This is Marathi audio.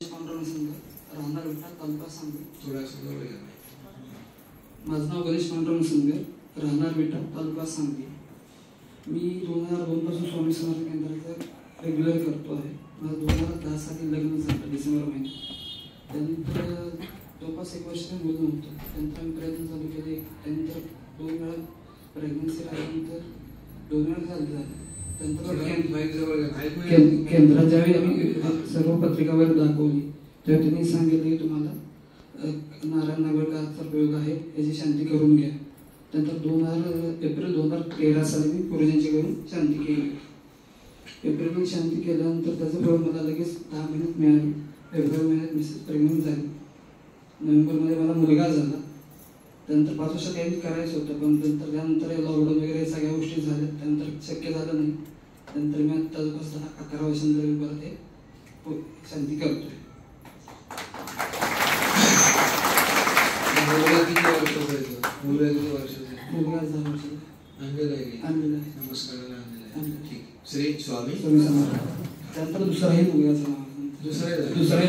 राहणार विटा तालुका सांगली. माझं नाव गणेश पांडुरंग संगर, राहणार विटा तालुका सांगली. मी 2002 पासून स्वामी समर्थ केंद्राचं रेग्युलर करतो आहे. माझं 2010 साली लग्न झालं डिसेंबर महिन्यात. त्यानंतर जवळपास 1 वर्ष मुलं नव्हतं. त्यानंतर आम्ही प्रयत्न चालू केले. त्यानंतर 2 वेळा प्रेग्नन्सी राहिल्यानंतर 2 वेळा झालं. केंद्रात ज्यावेळी आम्ही सर्व पत्रिकावर दाखवली तेव्हा त्यांनी सांगितलं की तुम्हाला नारायण नागवेळकरांचा प्रयोग आहे, याची शांती करून घ्या. त्यानंतर एप्रिल 2013 साली मी गुरुजींची करून शांती केली. एप्रिलमध्ये शांती केल्यानंतर त्याचं फळ मला लगेच 10 महिन्यात मिळालं. फेब्रुवारी महिन्यात मिसेस प्रेग्नंट झाली. नोव्हेंबरमध्ये मला मुलगा झाला. त्यानंतर 5 वर्ष काही करायचं होतं, पण त्यानंतर लॉकडाऊन वगैरे सगळ्या गोष्टी झाल्या. त्यानंतर शक्य झालं नाही. नंतर मी आता 11 वर्षांनंतर मी परत हे शांती करतोय. श्री स्वामी त्यानंतर दुसराही मुलगाचं नाव दुसराही